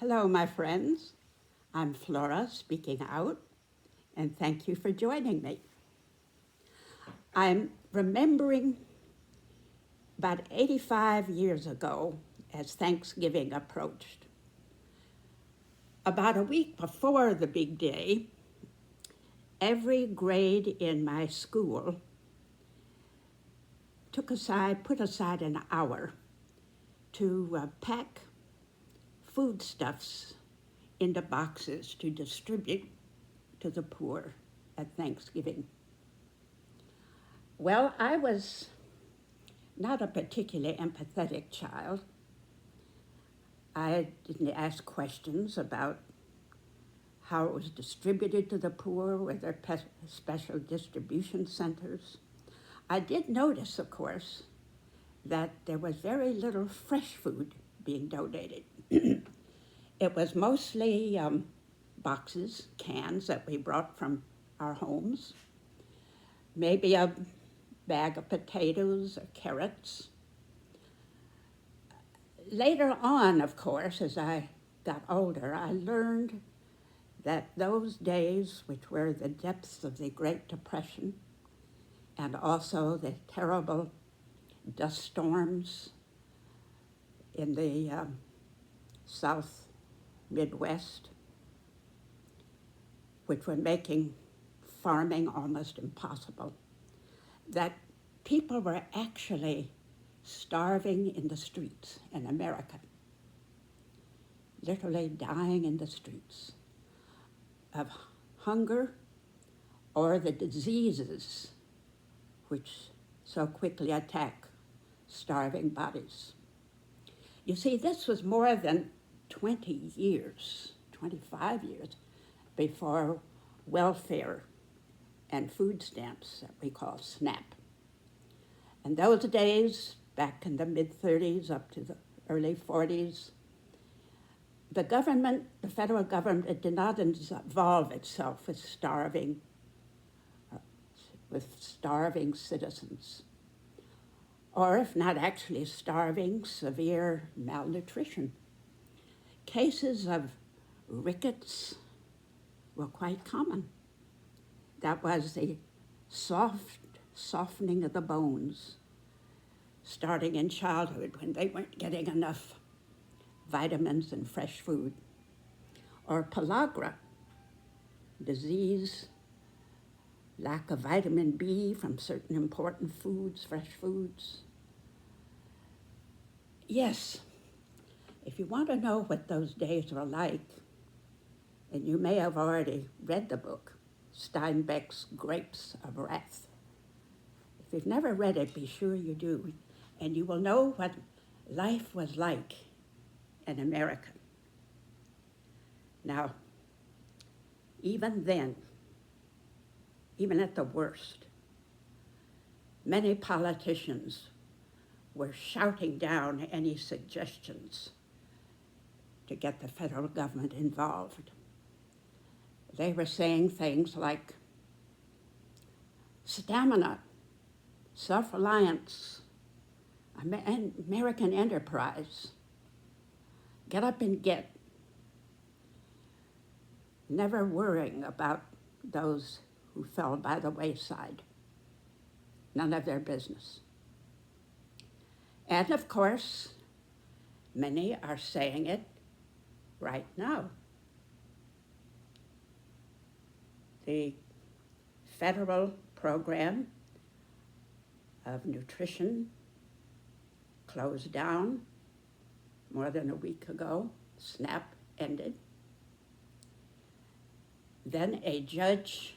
Hello, my friends. I'm Flora speaking out, and thank you for joining me. I'm remembering about 85 years ago as Thanksgiving approached. About a week before the big day, every grade in my school put aside an hour to pack foodstuffs into boxes to distribute to the poor at Thanksgiving. Well, I was not a particularly empathetic child. I didn't ask questions about how it was distributed to the poor, were there special distribution centers. I did notice, of course, that there was very little fresh food being donated. It was mostly boxes, cans that we brought from our homes, maybe a bag of potatoes or carrots. Later on, of course, as I got older, I learned that those days, which were the depths of the Great Depression and also the terrible dust storms in the South Midwest, which were making farming almost impossible, that people were actually starving in the streets in America, literally dying in the streets of hunger or the diseases which so quickly attack starving bodies. You see, this was more than 20 years, 25 years before welfare and food stamps that we call SNAP. And those days, back in the mid-30s up to the early 40s, the federal government did not involve itself with starving citizens, or if not actually starving, severe malnutrition. Cases of rickets were quite common. That was the softening of the bones, starting in childhood when they weren't getting enough vitamins and fresh food. Or pellagra, disease, lack of vitamin B from certain important foods, fresh foods. Yes, if you want to know what those days were like, and you may have already read the book, Steinbeck's Grapes of Wrath. If you've never read it, be sure you do, and you will know what life was like in America. Now, even then, even at the worst, many politicians were shouting down any suggestions to get the federal government involved. They were saying things like stamina, self-reliance, American enterprise, get up and get, never worrying about those who fell by the wayside. None of their business. And of course, many are saying it right now. The federal program of nutrition closed down more than a week ago. SNAP ended. Then a judge,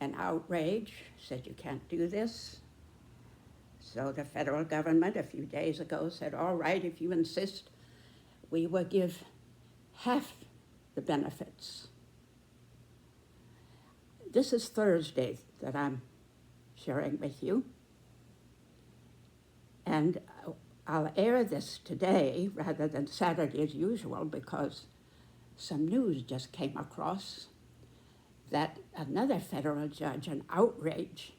an outrage, said you can't do this. So the federal government a few days ago said, all right, if you insist, we will give half the benefits. This is Thursday that I'm sharing with you. And I'll air this today rather than Saturday as usual because some news just came across that another federal judge, an outrage,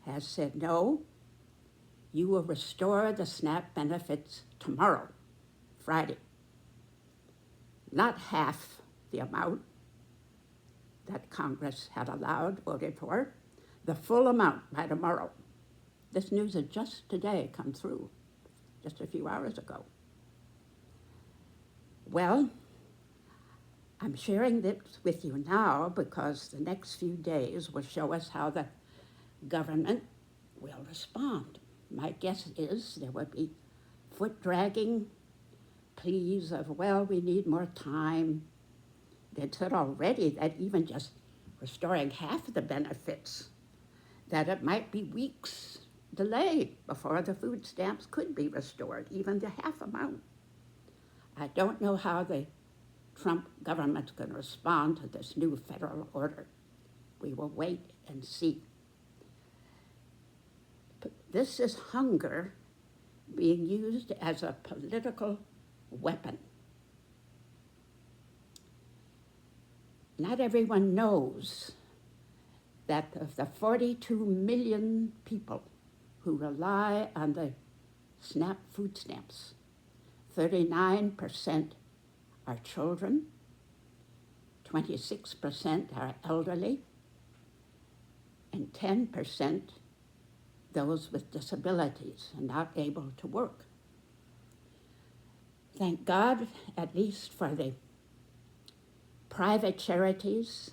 has said, no, you will restore the SNAP benefits tomorrow, Friday. not half the amount that Congress had allowed, voted for, the full amount by tomorrow. This news had just today come through, just a few hours ago. Well, I'm sharing this with you now because the next few days will show us how the government will respond. My guess is there will be foot-dragging pleas of, well, we need more time. They'd said already that even just restoring half of the benefits, that it might be weeks delay before the food stamps could be restored, even the half amount. I don't know how the Trump government's going to respond to this new federal order. We will wait and see. But this is hunger being used as a political weapon. Not everyone knows that of the 42 million people who rely on the SNAP food stamps, 39% are children, 26% are elderly, and 10% those with disabilities and not able to work. Thank God, at least for the private charities,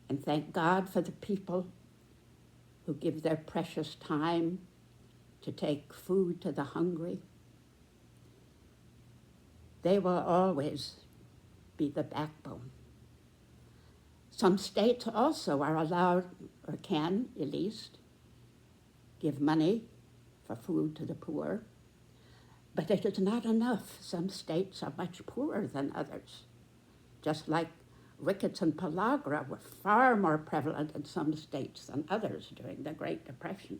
and thank God for the people who give their precious time to take food to the hungry. They will always be the backbone. Some states also are allowed, or can at least, give money for food to the poor, but it is not enough. Some states are much poorer than others, just like rickets and pellagra were far more prevalent in some states than others during the Great Depression.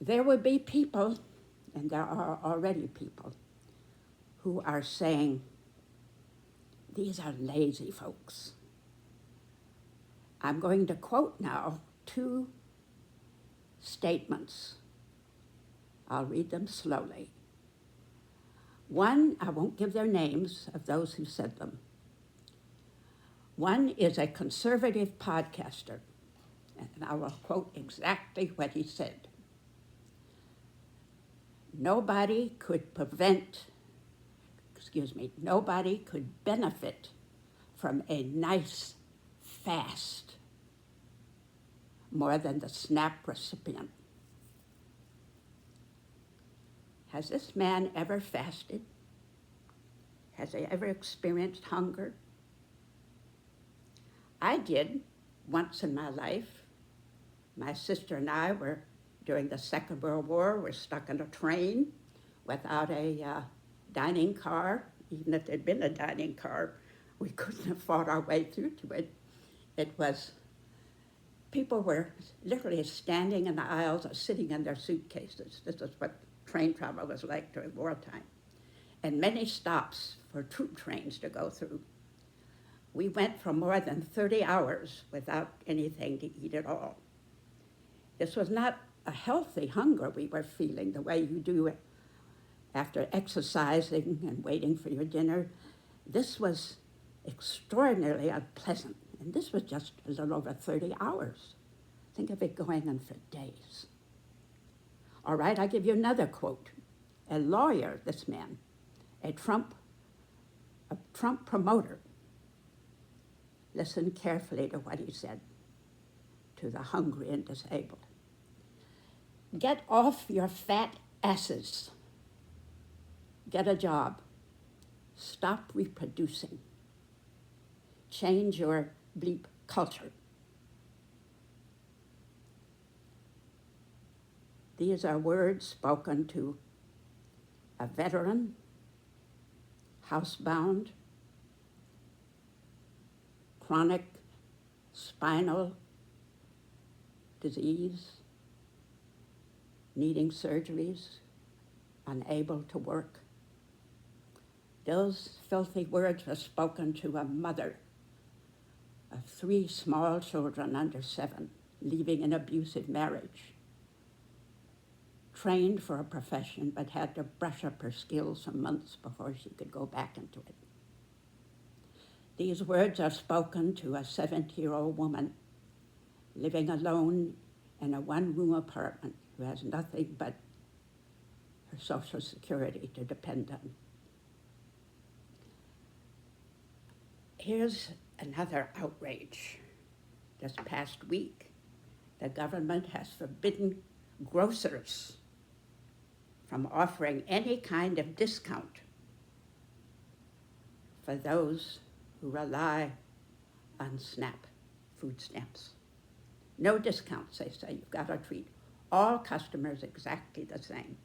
There will be people, and there are already people, who are saying, these are lazy folks. I'm going to quote now two statements. I'll read them slowly. One, I won't give their names of those who said them. One is a conservative podcaster, and I will quote exactly what he said. Nobody could benefit from a nice fast more than the SNAP recipient. Has this man ever fasted? Has he ever experienced hunger? I did once in my life. My sister and I were, during the Second World War, were stuck in a train without a dining car. Even if there'd been a dining car, we couldn't have fought our way through to it. People were literally standing in the aisles or sitting in their suitcases. This is what train travel was like during wartime. And many stops for troop trains to go through. We went for more than 30 hours without anything to eat at all. This was not a healthy hunger we were feeling the way you do it after exercising and waiting for your dinner. This was extraordinarily unpleasant, and this was just a little over 30 hours. Think of it going on for days. All right, I'll give you another quote. A lawyer, this man, a Trump promoter. Listen carefully to what he said to the hungry and disabled. Get off your fat asses. Get a job. Stop reproducing. Change your bleep culture. These are words spoken to a veteran, housebound, chronic spinal disease, needing surgeries, unable to work. Those filthy words were spoken to a mother of 3 small children under 7, leaving an abusive marriage. trained for a profession but had to brush up her skills some months before she could go back into it. These words are spoken to a 70-year-old woman living alone in a one-room apartment who has nothing but her Social Security to depend on. Here's another outrage. This past week, the government has forbidden grocers from offering any kind of discount for those who rely on SNAP, food stamps. No discounts, they say. You've got to treat all customers exactly the same.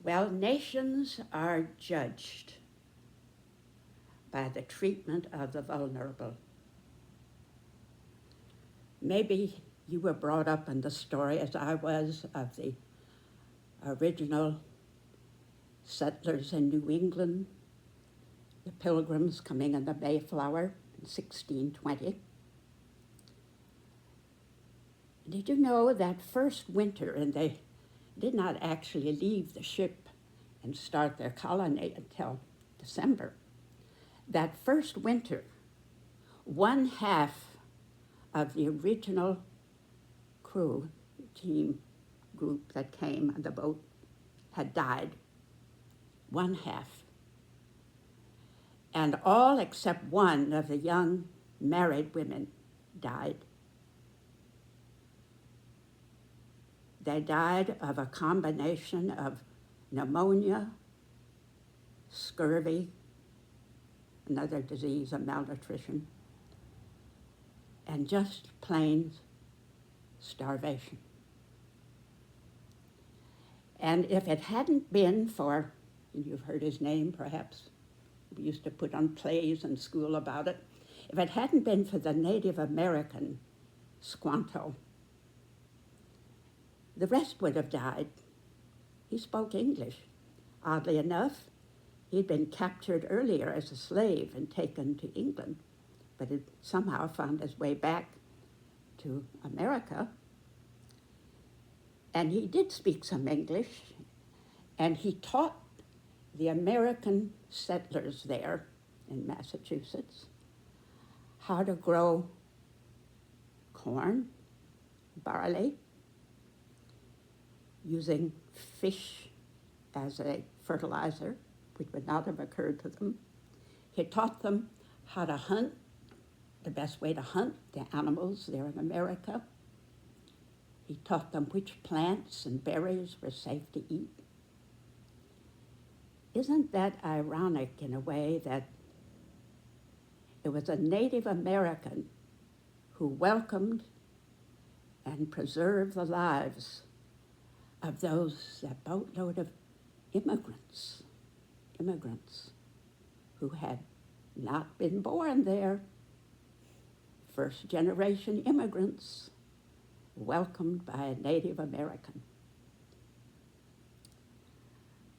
Well, nations are judged by the treatment of the vulnerable. Maybe you were brought up in the story, as I was, of the original settlers in New England, the Pilgrims coming in the Mayflower in 1620. Did you know that first winter, and they did not actually leave the ship and start their colony until December, that first winter, one half of the original crew, team group that came on the boat had died. One half. And all except one of the young married women died. They died of a combination of pneumonia, scurvy, another disease of malnutrition, and just plain starvation. And if it hadn't been for, and you've heard his name perhaps, we used to put on plays in school about it, if it hadn't been for the Native American Squanto, the rest would have died. He spoke English. Oddly enough, he'd been captured earlier as a slave and taken to England, but had somehow found his way back to America. And he did speak some English, and he taught the American settlers there in Massachusetts how to grow corn, barley, using fish as a fertilizer, which would not have occurred to them. He taught them how to hunt, the best way to hunt the animals there in America. He taught them which plants and berries were safe to eat. Isn't that ironic in a way that it was a Native American who welcomed and preserved the lives of that boatload of immigrants who had not been born there, first generation immigrants welcomed by a Native American.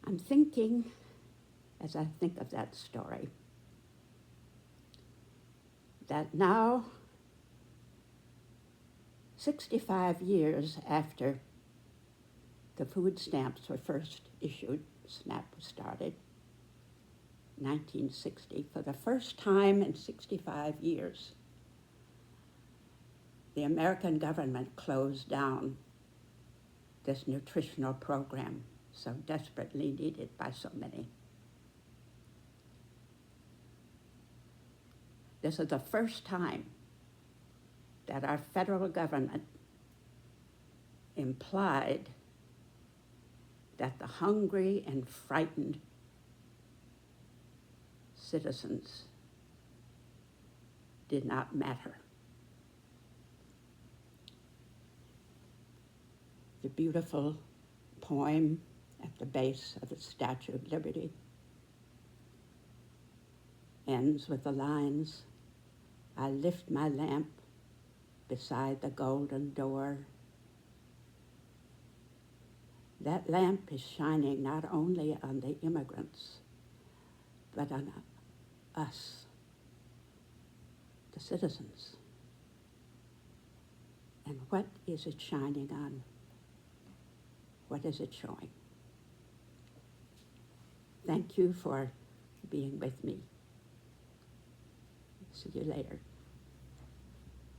I'm thinking, as I think of that story, that now, 65 years after the food stamps were first issued, SNAP was started, 1960, for the first time in 65 years, the American government closed down this nutritional program so desperately needed by so many. This is the first time that our federal government implied that the hungry and frightened citizens did not matter. The beautiful poem at the base of the Statue of Liberty ends with the lines, "I lift my lamp beside the golden door." That lamp is shining not only on the immigrants, but on us, the citizens. And what is it shining on? What is it showing? Thank you for being with me. See you later.